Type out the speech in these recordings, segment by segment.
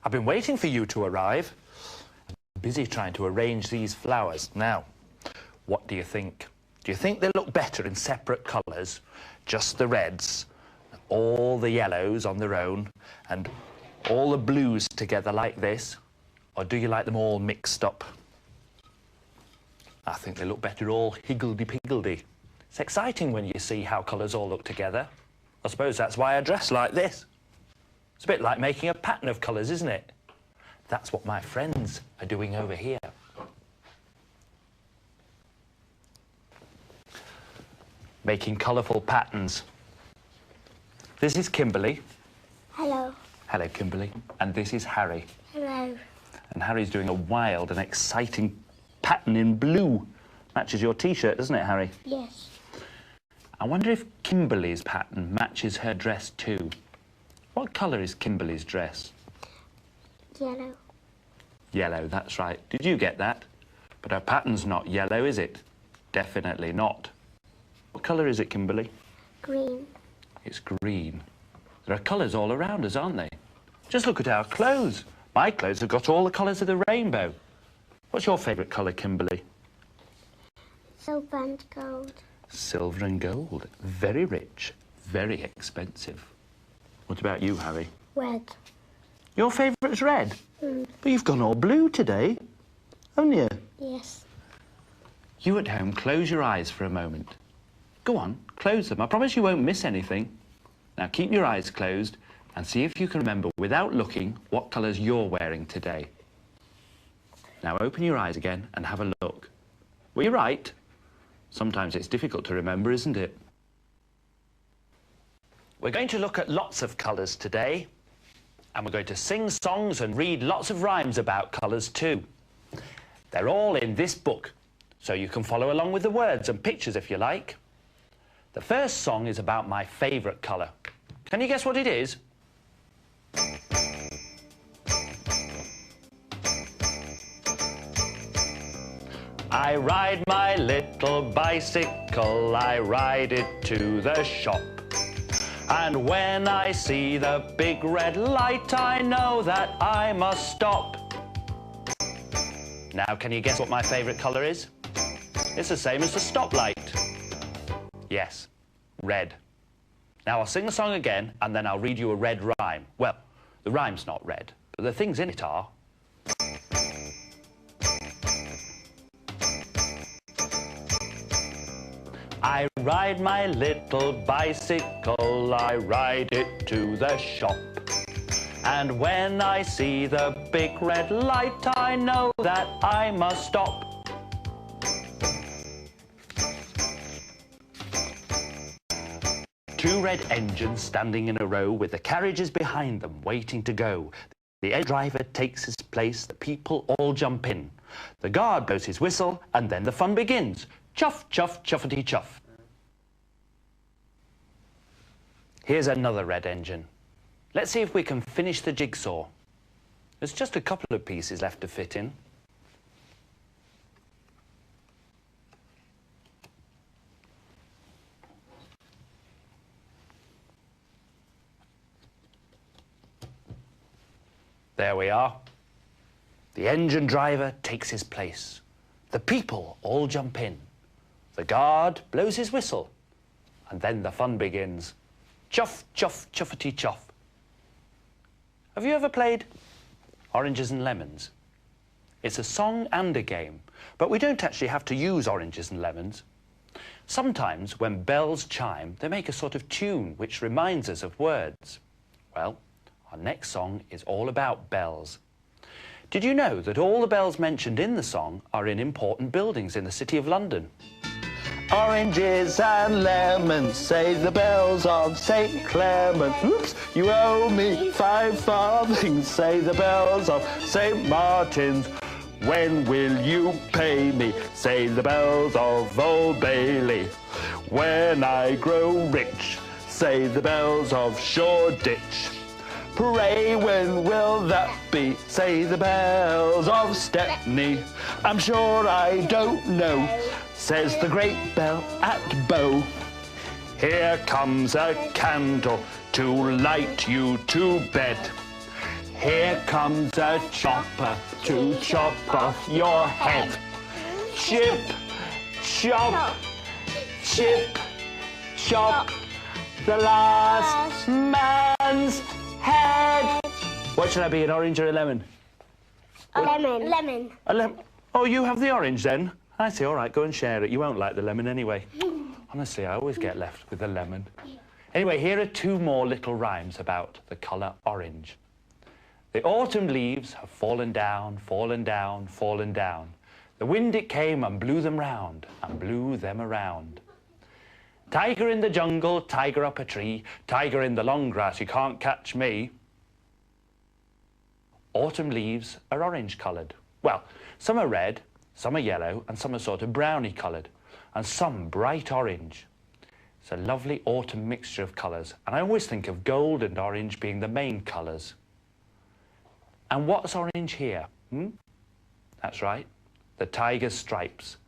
I've been waiting for you to arrive. I'm busy trying to arrange these flowers. Now, what do you think? Do you think they look better in separate colours? Just the reds, all the yellows on their own, and all the blues together like this? Or do you like them all mixed up? I think they look better all higgledy-piggledy. It's exciting when you see how colours all look together. I suppose that's why I dress like this. It's a bit like making a pattern of colours, isn't it? That's what my friends are doing over here. Making colourful patterns. This is Kimberly. Hello. Hello, Kimberly. And this is Harry. Hello. And Harry's doing a wild and exciting pattern in blue. Matches your T-shirt, doesn't it, Harry? Yes. I wonder if Kimberly's pattern matches her dress too. What colour is Kimberly's dress? Yellow. Yellow, that's right. Did you get that? But her pattern's not yellow, is it? Definitely not. What colour is it, Kimberly? Green. It's green. There are colours all around us, aren't they? Just look at our clothes. My clothes have got all the colours of the rainbow. What's your favourite colour, Kimberly? Silver and gold. Silver and gold. Very rich, very expensive. What about you, Harry? Red. Your favourite's red? But you've gone all blue today, haven't you? Yes. You at home, close your eyes for a moment. Go on, close them. I promise you won't miss anything. Now keep your eyes closed and see if you can remember, without looking, what colours you're wearing today. Now open your eyes again and have a look. Were you right? Sometimes it's difficult to remember, isn't it? We're going to look at lots of colours today, and we're going to sing songs and read lots of rhymes about colours too. They're all in this book, so you can follow along with the words and pictures if you like. The first song is about my favourite colour. Can you guess what it is? I ride my little bicycle, I ride it to the shop. And when I see the big red light, I know that I must stop. Now, can you guess what my favourite colour is? It's the same as the stoplight. Yes, red. Now, I'll sing the song again, and then I'll read you a red rhyme. Well, the rhyme's not red, but the things in it are. I ride my little bicycle, I ride it to the shop. And when I see the big red light, I know that I must stop. Two red engines standing in a row with the carriages behind them waiting to go. The driver takes his place, the people all jump in. The guard blows his whistle and then the fun begins. Chuff, chuff, chuffety chuff. Here's another red engine. Let's see if we can finish the jigsaw. There's just a couple of pieces left to fit in. There we are. The engine driver takes his place. The people all jump in. The guard blows his whistle. And then the fun begins. Chuff, chuff, chuffety chuff. Have you ever played Oranges and Lemons? It's a song and a game, but we don't actually have to use oranges and lemons. Sometimes when bells chime, they make a sort of tune which reminds us of words. Well, our next song is all about bells. Did you know that all the bells mentioned in the song are in important buildings in the City of London? Oranges and lemons, say the bells of St. Clement. Oops, you owe me 5 farthings, say the bells of St. Martin's. When will you pay me, say the bells of Old Bailey. When I grow rich, say the bells of Shoreditch. Pray, when will that be, say the bells of Stepney. I'm sure I don't know, says the great bell at Bow. Here comes a candle to light you to bed. Here comes a chopper to chop off your head. Chip, chop, chip, chop the last man's head. What should I be, an orange or a lemon? Lemon. Lemon. A lemon. Oh, you have the orange then? I see, all right, go and share it. You won't like the lemon anyway. Honestly, I always get left with the lemon. Anyway, here are two more little rhymes about the colour orange. The autumn leaves have fallen down, fallen down, fallen down. The wind it came and blew them round, and blew them around. Tiger in the jungle, tiger up a tree, tiger in the long grass, you can't catch me. Autumn leaves are orange coloured. Well, some are red, some are yellow, and some are sort of browny coloured, and some bright orange. It's a lovely autumn mixture of colours, and I always think of gold and orange being the main colours. And what's orange here? That's right, the tiger's stripes.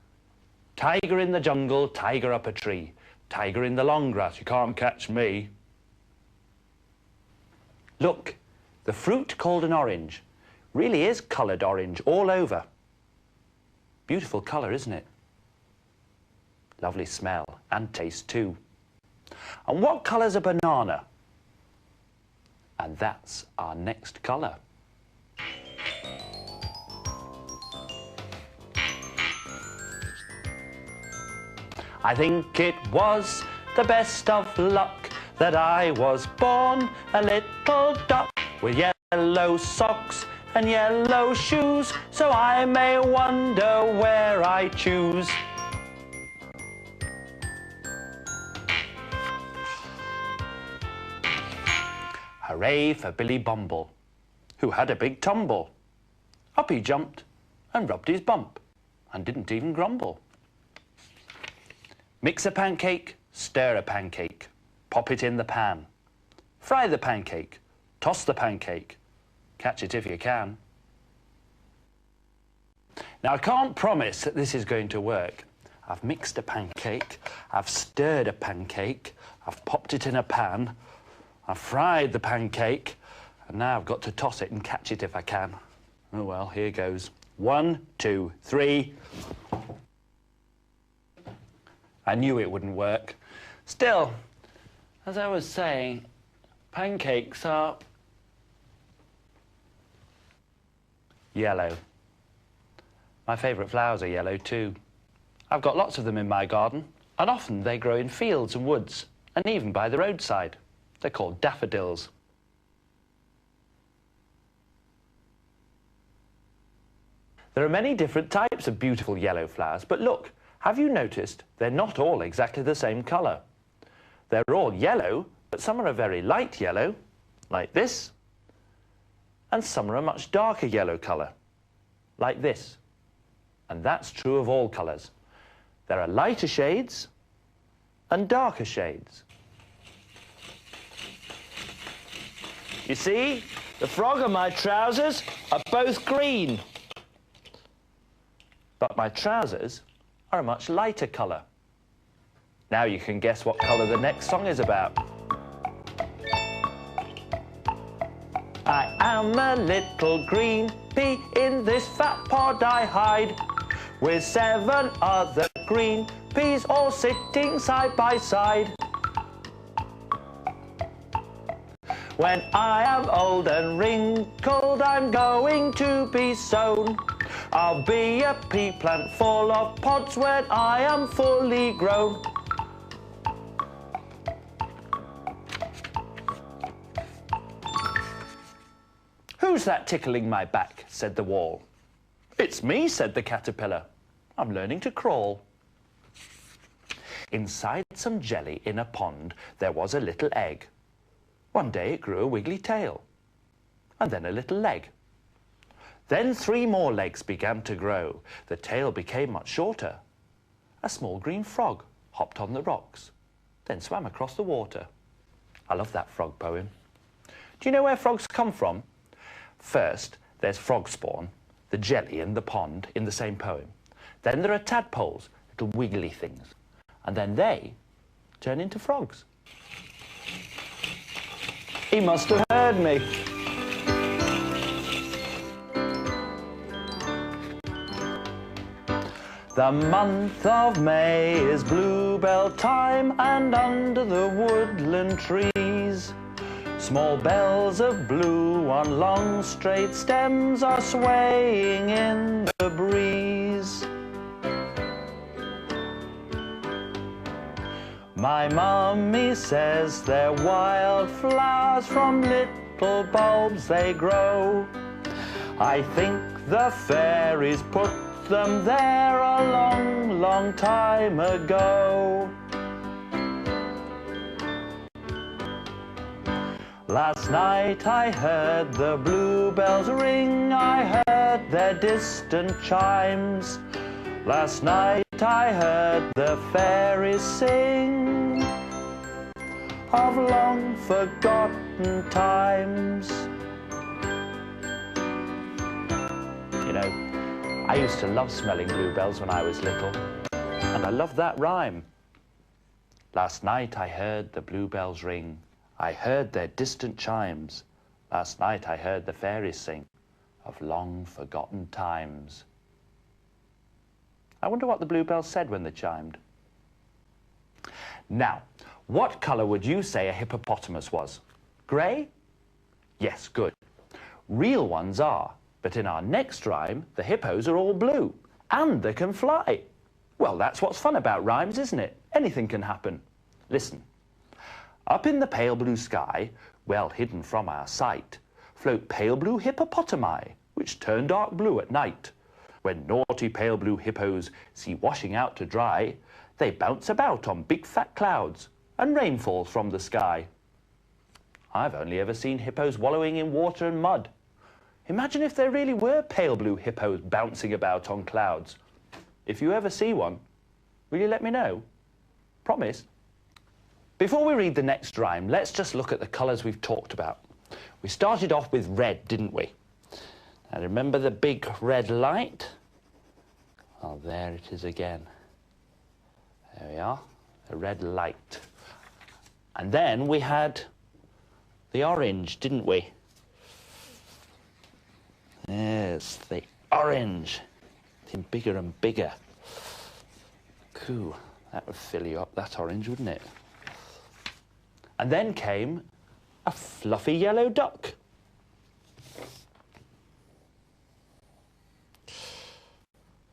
Tiger in the jungle, tiger up a tree. Tiger in the long grass, you can't catch me. Look, the fruit called an orange really is coloured orange all over. Beautiful colour, isn't it? Lovely smell and taste too. And what colour's a banana? And that's our next colour. I think it was the best of luck that I was born a little duck with yellow socks and yellow shoes, so I may wonder where I choose. Hooray for Billy Bumble, who had a big tumble. Up he jumped and rubbed his bump and didn't even grumble. Mix a pancake, stir a pancake, pop it in the pan. Fry the pancake, toss the pancake, catch it if you can. Now, I can't promise that this is going to work. I've mixed a pancake, I've stirred a pancake, I've popped it in a pan, I've fried the pancake, and now I've got to toss it and catch it if I can. Oh well, here goes. 1, 2, 3. I knew it wouldn't work. Still, as I was saying, pancakes are yellow. My favourite flowers are yellow too. I've got lots of them in my garden, and often they grow in fields and woods, and even by the roadside. They're called daffodils. There are many different types of beautiful yellow flowers, but look, have you noticed they're not all exactly the same colour? They're all yellow, but some are a very light yellow, like this, and some are a much darker yellow colour, like this. And that's true of all colours. There are lighter shades and darker shades. You see, the frog and my trousers are both green. But my trousers are a much lighter colour. Now you can guess what colour the next song is about. I am a little green pea, in this fat pod I hide, with 7 other green peas all sitting side by side. When I am old and wrinkled, I'm going to be sown. I'll be a pea plant full of pods when I am fully grown. Who's that tickling my back? Said the wall. It's me, said the caterpillar. I'm learning to crawl. Inside some jelly in a pond, there was a little egg. One day it grew a wiggly tail, and then a little leg. Then 3 more legs began to grow. The tail became much shorter. A small green frog hopped on the rocks, then swam across the water. I love that frog poem. Do you know where frogs come from? First, there's frog spawn, the jelly in the pond in the same poem. Then there are tadpoles, little wiggly things. And then they turn into frogs. He must have heard me. The month of May is bluebell time, and under the woodland trees, small bells of blue on long straight stems are swaying in the breeze. My mummy says they're wildflowers, from little bulbs they grow. I think the fairies put them there a long, long time ago. Last night I heard the bluebells ring, I heard their distant chimes. Last night I heard the fairies sing of long forgotten times. You know, I used to love smelling bluebells when I was little, and I loved that rhyme. Last night I heard the bluebells ring, I heard their distant chimes. Last night I heard the fairies sing of long forgotten times. I wonder what the bluebells said when they chimed. Now, what colour would you say a hippopotamus was? Grey? Yes, good. Real ones are. But in our next rhyme, the hippos are all blue, and they can fly. Well, that's what's fun about rhymes, isn't it? Anything can happen. Listen. Up in the pale blue sky, well hidden from our sight, float pale blue hippopotami, which turn dark blue at night. When naughty pale blue hippos see washing out to dry, they bounce about on big fat clouds, and rain falls from the sky. I've only ever seen hippos wallowing in water and mud. Imagine if there really were pale blue hippos bouncing about on clouds. If you ever see one, will you let me know? Promise? Before we read the next rhyme, let's just look at the colours we've talked about. We started off with red, didn't we? Now remember the big red light? Oh, there it is again. There we are, a red light. And then we had the orange, didn't we? There's the orange. Getting bigger and bigger. Cool. That would fill you up, that orange, wouldn't it? And then came a fluffy yellow duck.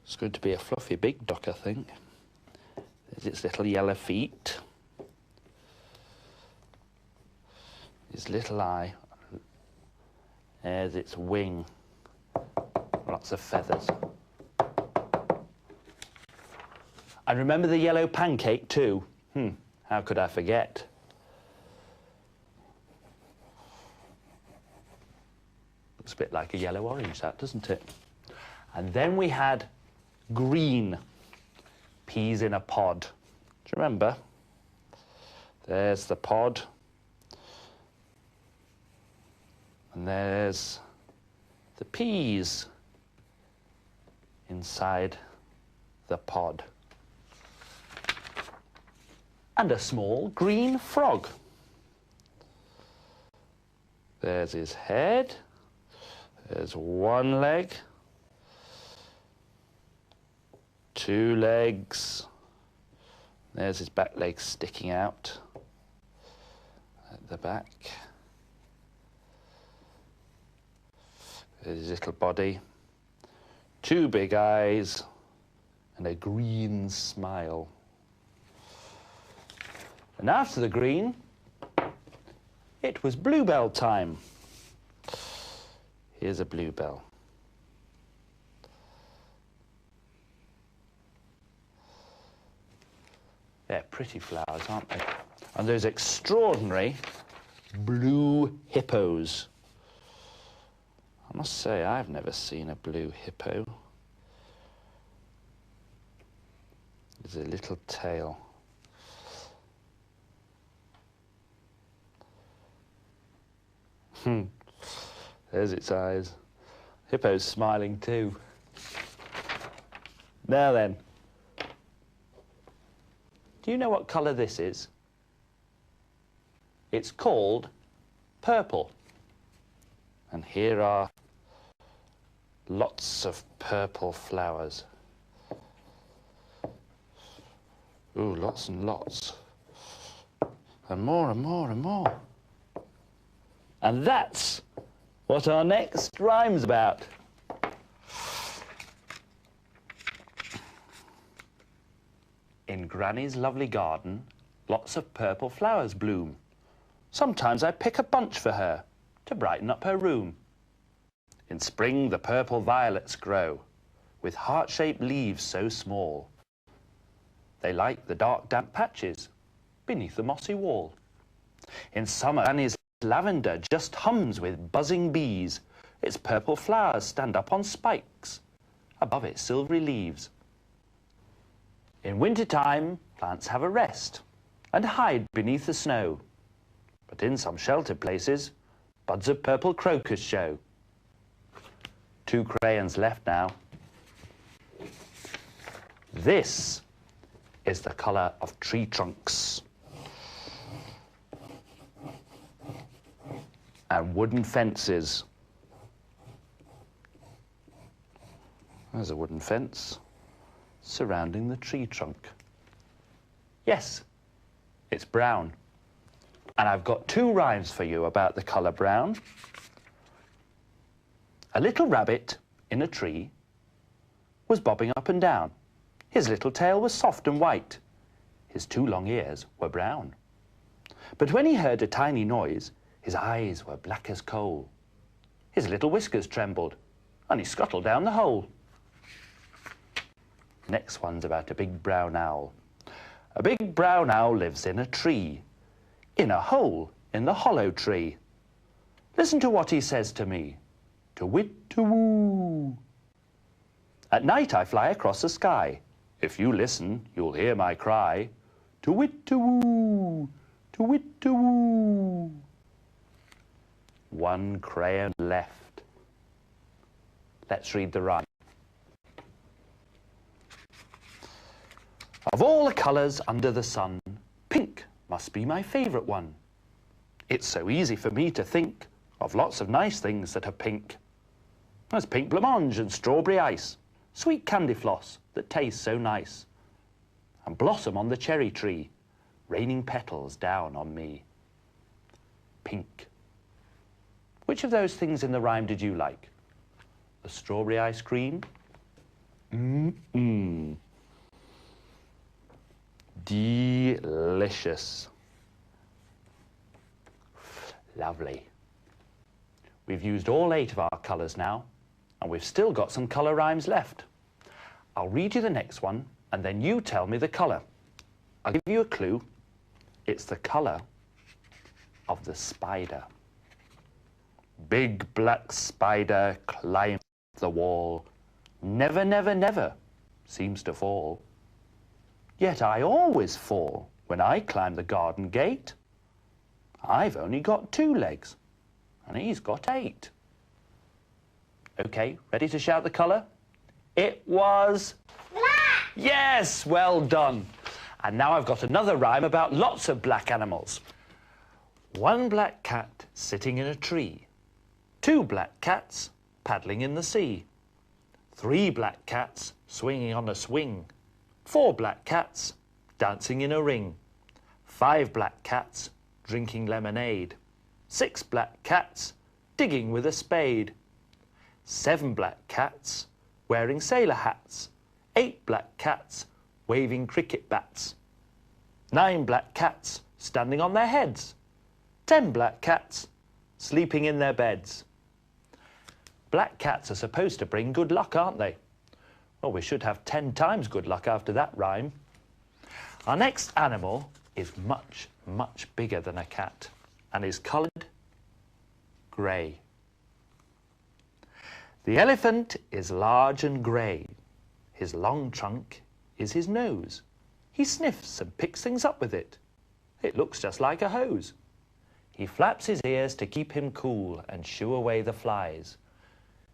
It's going to be a fluffy big duck, I think. There's its little yellow feet. Its little eye. There's its wing. Lots of feathers. And remember the yellow pancake too? How could I forget? Looks a bit like a yellow orange, that, doesn't it? And then we had green peas in a pod. Do you remember? There's the pod. And there's the peas inside the pod. And a small green frog. There's his head. There's one leg. Two legs. There's his back legs sticking out at the back. There's his little body. Two big eyes and a green smile. And after the green, it was bluebell time. Here's a bluebell. They're pretty flowers, aren't they? And those extraordinary blue hippos. I must say, I've never seen a blue hippo. There's a little tail. There's its eyes. Hippo's smiling too. Now then, do you know what colour this is? It's called purple. And here are lots of purple flowers. Ooh, lots and lots. And more and more and more. And that's what our next rhyme's about. In Granny's lovely garden, lots of purple flowers bloom. Sometimes I pick a bunch for her to brighten up her room. In spring, the purple violets grow with heart-shaped leaves so small. They like the dark, damp patches beneath the mossy wall. In summer, Granny's lavender just hums with buzzing bees. Its purple flowers stand up on spikes above its silvery leaves. In winter-time, plants have a rest and hide beneath the snow. But in some sheltered places, buds of purple crocus show. 2 crayons left now. This is the colour of tree trunks and wooden fences. There's a wooden fence surrounding the tree trunk. Yes, it's brown. And I've got 2 rhymes for you about the colour brown. A little rabbit in a tree was bobbing up and down. His little tail was soft and white. His 2 long ears were brown. But when he heard a tiny noise, his eyes were black as coal. His little whiskers trembled, and he scuttled down the hole. Next one's about a big brown owl. A big brown owl lives in a tree, in a hole in the hollow tree. Listen to what he says to me. To-wit-to-woo. At night I fly across the sky. If you listen, you'll hear my cry. To-wit-to-woo, to-wit-to-woo. 1 crayon left. Let's read the rhyme. Of all the colours under the sun, pink must be my favourite one. It's so easy for me to think of lots of nice things that are pink. There's pink blancmange and strawberry ice, sweet candy floss that tastes so nice, and blossom on the cherry tree, raining petals down on me. Pink. Which of those things in the rhyme did you like? The strawberry ice cream? Delicious. Lovely. We've used all 8 of our colours now, and we've still got some colour rhymes left. I'll read you the next one, and then you tell me the colour. I'll give you a clue. It's the colour of the spider. Big black spider climbs the wall, never, never, never seems to fall. Yet I always fall when I climb the garden gate. I've only got 2 legs, and he's got 8. Okay, ready to shout the colour? It was... black! Yes, well done. And now I've got another rhyme about lots of black animals. 1 black cat sitting in a tree. 2 black cats paddling in the sea. 3 black cats swinging on a swing. 4 black cats dancing in a ring. 5 black cats drinking lemonade. 6 black cats digging with a spade. 7 black cats wearing sailor hats. 8 black cats waving cricket bats. 9 black cats standing on their heads. 10 black cats sleeping in their beds. Black cats are supposed to bring good luck, aren't they? Well, we should have 10 times good luck after that rhyme. Our next animal is much, much bigger than a cat and is coloured grey. The elephant is large and grey. His long trunk is his nose. He sniffs and picks things up with it. It looks just like a hose. He flaps his ears to keep him cool and shoo away the flies.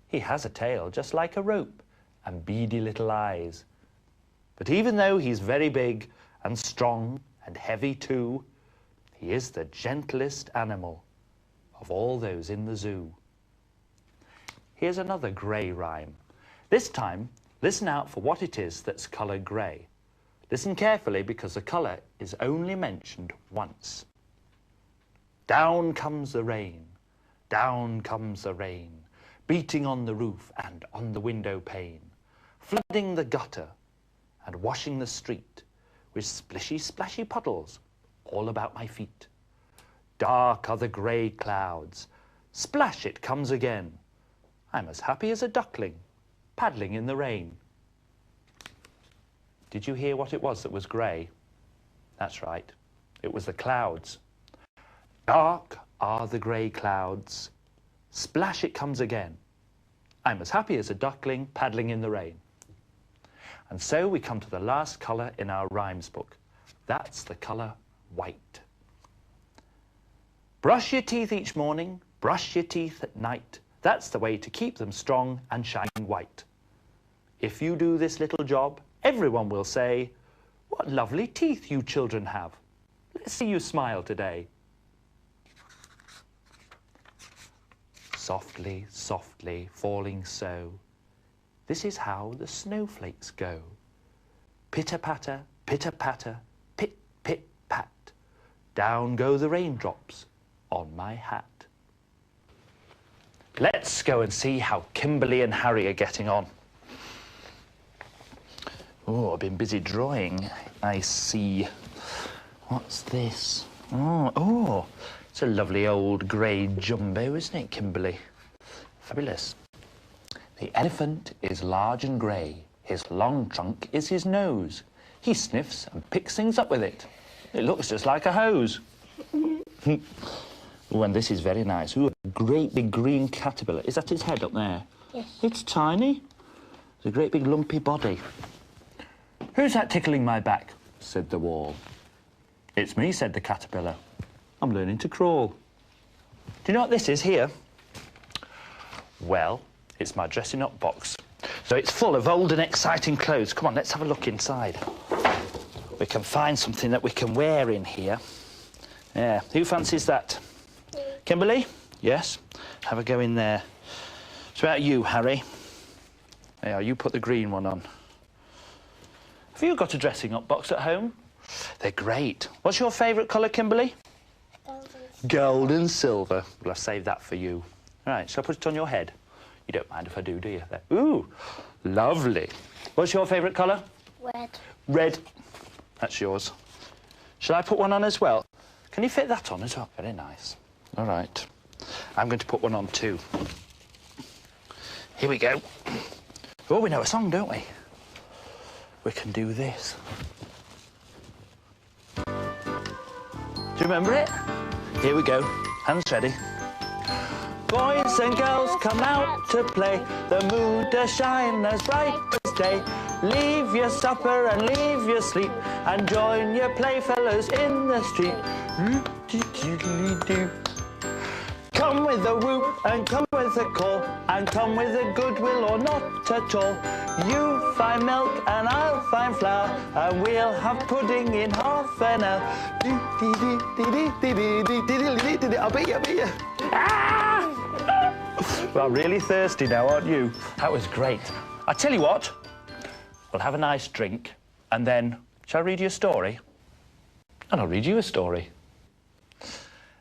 He has a tail just like a rope and beady little eyes. But even though he's very big and strong and heavy too, he is the gentlest animal of all those in the zoo. Here's another grey rhyme. This time, listen out for what it is that's coloured grey. Listen carefully because the colour is only mentioned once. Down comes the rain, down comes the rain, beating on the roof and on the window pane, flooding the gutter and washing the street with splishy splashy puddles all about my feet. Dark are the grey clouds, splash it comes again. I'm as happy as a duckling, paddling in the rain. Did you hear what it was that was grey? That's right, it was the clouds. Dark are the grey clouds, splash it comes again. I'm as happy as a duckling, paddling in the rain. And so we come to the last colour in our rhymes book. That's the colour white. Brush your teeth each morning, brush your teeth at night. That's the way to keep them strong and shining white. If you do this little job, everyone will say, "What lovely teeth you children have. Let's see you smile today." Softly, softly, falling so. This is how the snowflakes go. Pitter-patter, pitter-patter, pit, pit, pat. Down go the raindrops on my hat. Let's go and see how Kimberly and Harry are getting on. Oh, I've been busy drawing. I see. What's this? Oh, it's a lovely old grey jumbo, isn't it, Kimberly? Fabulous. The elephant is large and grey. His long trunk is his nose. He sniffs and picks things up with it. It looks just like a hose. Oh, and this is very nice. Ooh, a great big green caterpillar. Is that its head up there? Yes. It's tiny. It's a great big lumpy body. "Who's that tickling my back?" said the wall. "It's me," said the caterpillar. "I'm learning to crawl." Do you know what this is here? Well, it's my dressing up box. So it's full of old and exciting clothes. Come on, let's have a look inside. We can find something that we can wear in here. Yeah, who fancies that? Kimberly? Yes? Have a go in there. It's about you, Harry. There, you put the green one on. Have you got a dressing up box at home? They're great. What's your favourite colour, Kimberly? Gold and silver. Well, I've saved that for you. Right, shall I put it on your head? You don't mind if I do you? There. Ooh, lovely. What's your favourite colour? Red. Red. That's yours. Shall I put one on as well? Can you fit that on as well? Very nice. All right. I'm going to put one on too. Here we go. Oh, we know a song, don't we? We can do this. Do you remember it? Here we go. Hands ready. Boys and girls come out to play. The moon does shine as bright as day. Leave your supper and leave your sleep and join your playfellows in the street. Come with a whoop and come with a call and come with a goodwill or not at all. You find milk and I'll find flour and we'll have pudding in half an hour. I'll beat you. Ah! Well, really thirsty now, aren't you? That was great. I tell you what, we'll have a nice drink and then, shall I read you a story? And I'll read you a story.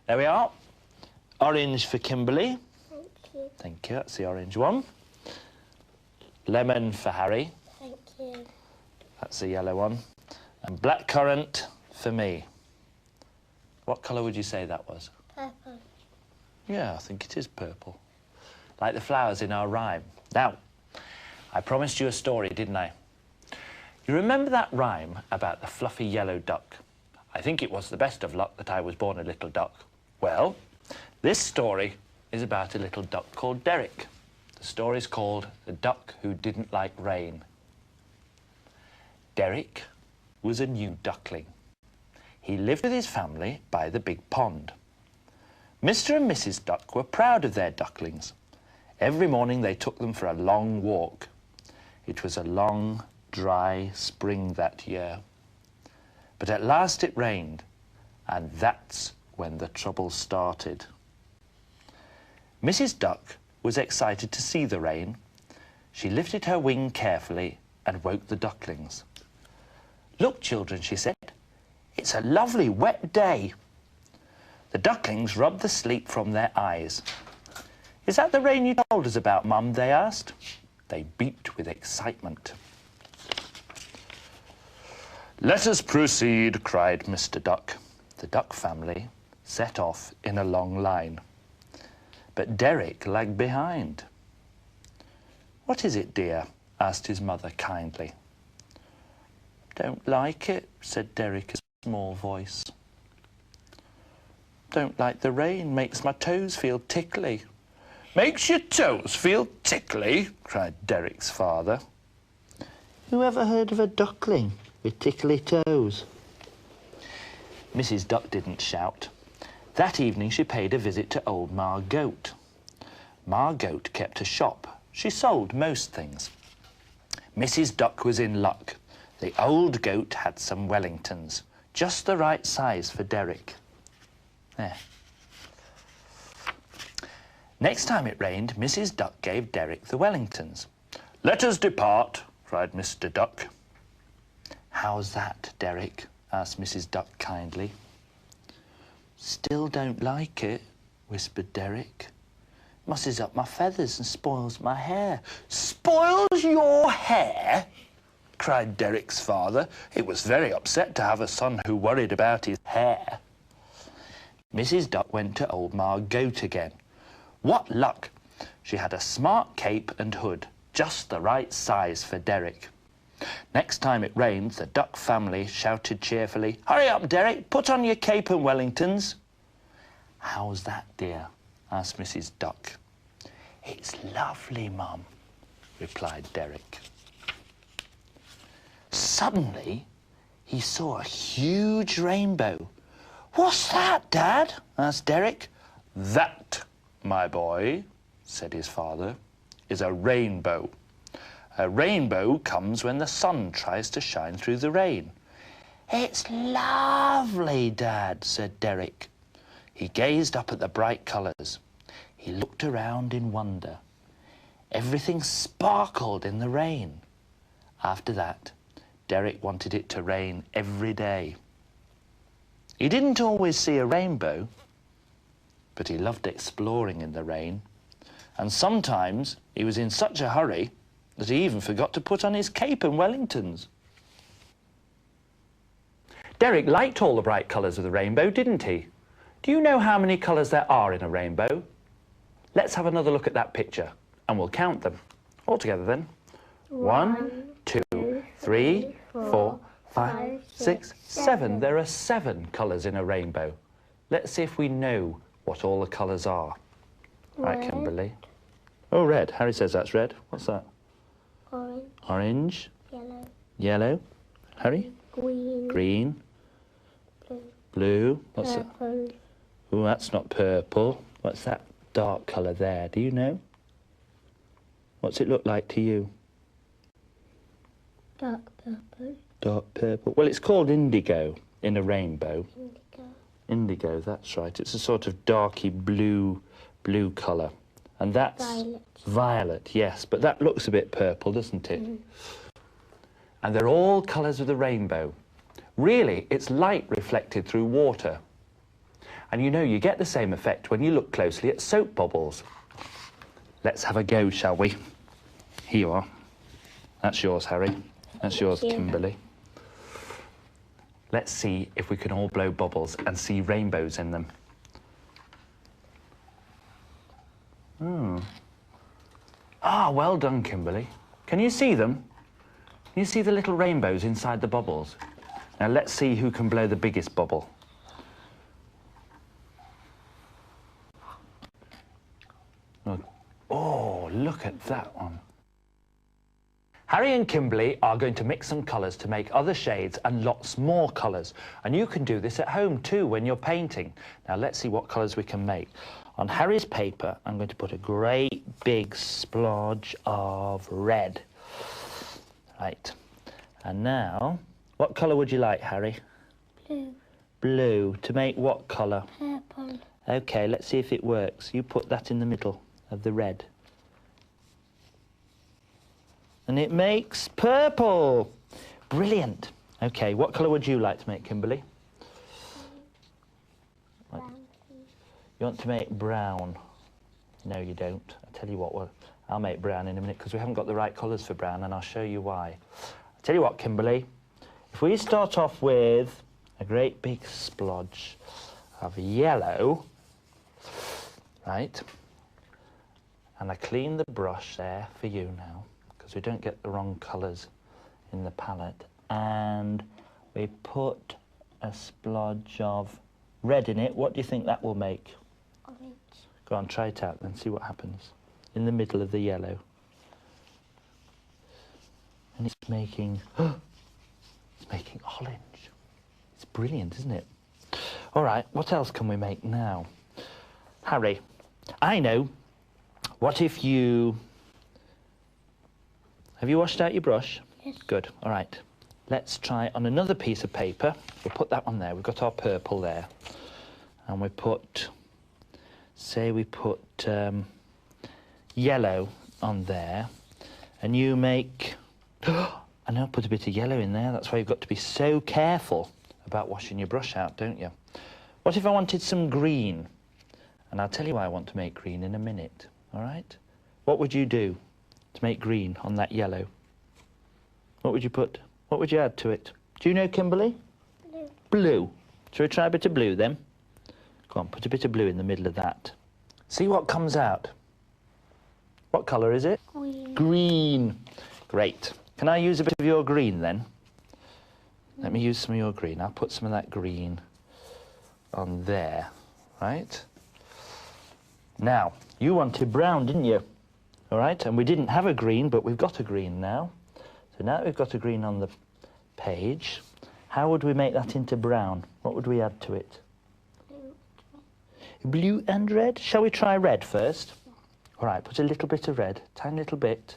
There we are. Orange for Kimberly. Thank you. Thank you, that's the orange one. Lemon for Harry. Thank you. That's the yellow one. And blackcurrant for me. What colour would you say that was? Purple. Yeah, I think it is purple. Like the flowers in our rhyme. Now, I promised you a story, didn't I? You remember that rhyme about the fluffy yellow duck? I think it was the best of luck that I was born a little duck. Well, this story is about a little duck called Derek. The story's called The Duck Who Didn't Like Rain. Derek was a new duckling. He lived with his family by the big pond. Mr. and Mrs. Duck were proud of their ducklings. Every morning they took them for a long walk. It was a long, dry spring that year. But at last it rained, and that's when the trouble started. Mrs. Duck was excited to see the rain. She lifted her wing carefully and woke the ducklings. "Look, children," she said, "it's a lovely wet day." The ducklings rubbed the sleep from their eyes. "Is that the rain you told us about, Mum?" they asked. They beeped with excitement. "Let us proceed," cried Mr. Duck. The duck family set off in a long line. But Derek lagged behind. "What is it, dear?" asked his mother kindly. "Don't like it," said Derek in a small voice. "Don't like the rain, makes my toes feel tickly." "Makes your toes feel tickly?" cried Derek's father. Who ever heard of a duckling with tickly toes? Mrs. Duck didn't shout. That evening she paid a visit to old Ma Goat. Ma Goat kept a shop. She sold most things. Mrs. Duck was in luck. The old goat had some Wellingtons, just the right size for Derek. There. Next time it rained, Mrs. Duck gave Derek the Wellingtons. "Let us depart," cried Mr. Duck. "How's that, Derek?" asked Mrs. Duck kindly. "Still don't like it," whispered Derek. "Musses up my feathers and spoils my hair." "Spoils your hair?" cried Derek's father. He was very upset to have a son who worried about his hair. Mrs. Duck went to old Ma Goat again. What luck! She had a smart cape and hood, just the right size for Derek. Next time it rained, the duck family shouted cheerfully, "Hurry up, Derek, put on your cape and Wellingtons." "How's that, dear?" asked Mrs. Duck. "It's lovely, Mum," replied Derek. Suddenly, he saw a huge rainbow. "What's that, Dad?" asked Derek. "That, my boy," said his father, "is a rainbow. A rainbow comes when the sun tries to shine through the rain." "It's lovely, Dad," said Derek. He gazed up at the bright colours. He looked around in wonder. Everything sparkled in the rain. After that, Derek wanted it to rain every day. He didn't always see a rainbow, but he loved exploring in the rain. And sometimes he was in such a hurry that he even forgot to put on his cape and Wellingtons. Derek liked all the bright colours of the rainbow, didn't he? Do you know how many colours there are in a rainbow? Let's have another look at that picture, and we'll count them. All together then. 1, 2, 3, 4, 5, 6, 7. There are 7 colours in a rainbow. Let's see if we know what all the colours are. Right, Kimberly. Oh, red. Harry says that's red. What's that? Orange. Orange. Yellow. Yellow. Harry? Green. Green. Blue. Blue. What's that? Purple. Oh, that's not purple. What's that dark colour there? Do you know? What's it look like to you? Dark purple. Dark purple. Well, it's called indigo in a rainbow. Indigo. Indigo, that's right. It's a sort of darky blue colour. And that's... Violet. Violet, yes. But that looks a bit purple, doesn't it? Mm. And they're all colours of the rainbow. Really, it's light reflected through water. And you know, you get the same effect when you look closely at soap bubbles. Let's have a go, shall we? Here you are. That's yours, Harry. That's yours, Kimberly. Let's see if we can all blow bubbles and see rainbows in them. Ah, well done, Kimberly. Can you see them? Can you see the little rainbows inside the bubbles? Now let's see who can blow the biggest bubble. Oh, look at that one. Harry and Kimberly are going to mix some colours to make other shades and lots more colours. And you can do this at home too when you're painting. Now let's see what colours we can make. On Harry's paper, I'm going to put a great big splodge of red. Right. And now, what colour would you like, Harry? Blue. Blue. To make what colour? Purple. OK, let's see if it works. You put that in the middle of the red. And it makes purple. Brilliant. OK, what colour would you like to make, Kimberly? Brown. You want to make brown? No, you don't. I'll tell you what, I'll make brown in a minute because we haven't got the right colours for brown, and I'll show you why. I'll tell you what, Kimberly, if we start off with a great big splodge of yellow, right, and I clean the brush there for you now because we don't get the wrong colours in the palette, and we put a splodge of red in it. What do you think that will make? Orange. Go on, try it out and see what happens. In the middle of the yellow. And it's making, it's making orange. It's brilliant, isn't it? All right, what else can we make now? Harry, I know. What if you... Have you washed out your brush? Yes. Good, all right. Let's try on another piece of paper. We'll put that on there. We've got our purple there. And we put, say we put yellow on there. And you make, I know, put a bit of yellow in there. That's why you've got to be so careful about washing your brush out, don't you? What if I wanted some green? And I'll tell you why I want to make green in a minute, all right? What would you do to make green on that yellow? What would you put? What would you add to it? Do you know, Kimberly? Blue. Blue. Shall we try a bit of blue then? Go on, put a bit of blue in the middle of that. See what comes out. What colour is it? Green. Green. Great. Can I use a bit of your green then? Let me use some of your green. I'll put some of that green on there, right? Now, you wanted brown, didn't you? All right, and we didn't have a green, but we've got a green now. So now that we've got a green on the page, how would we make that into brown? What would we add to it? Blue. Blue and red? Shall we try red first? All right, put a little bit of red, tiny little bit.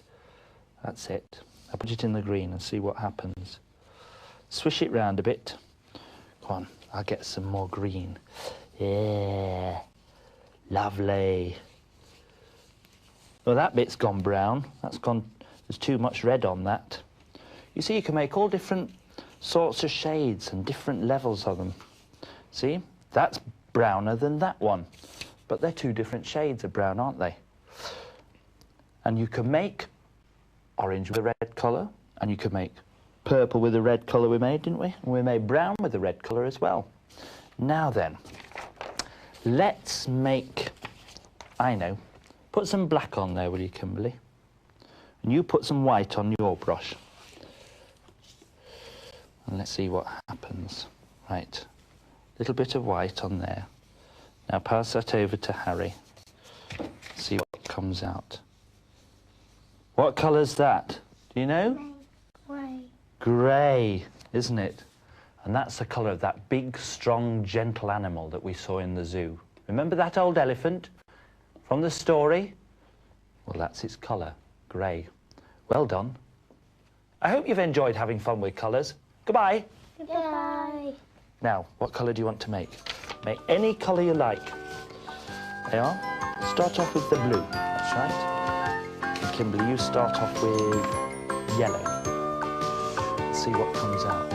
That's it. I'll put it in the green and see what happens. Swish it round a bit. Go on, I'll get some more green. Yeah, lovely. Well, that bit's gone brown. That's gone, there's too much red on that. You see, you can make all different sorts of shades and different levels of them. See, that's browner than that one. But they're two different shades of brown, aren't they? And you can make orange with a red colour, and you can make purple with the red colour we made, didn't we? And we made brown with the red colour as well. Now then, let's make, I know, put some black on there, will you, Kimberly? And you put some white on your brush. And let's see what happens. Right, little bit of white on there. Now pass that over to Harry. See what comes out. What colour's that? Do you know? Grey. Grey, isn't it? And that's the colour of that big, strong, gentle animal that we saw in the zoo. Remember that old elephant from the story? Well, that's its colour, grey. Well done. I hope you've enjoyed having fun with colours. Goodbye. Goodbye. Now, what colour do you want to make? Make any colour you like. There you are. Start off with the blue. That's right. And Kimberly, you start off with yellow. Let's see what comes out.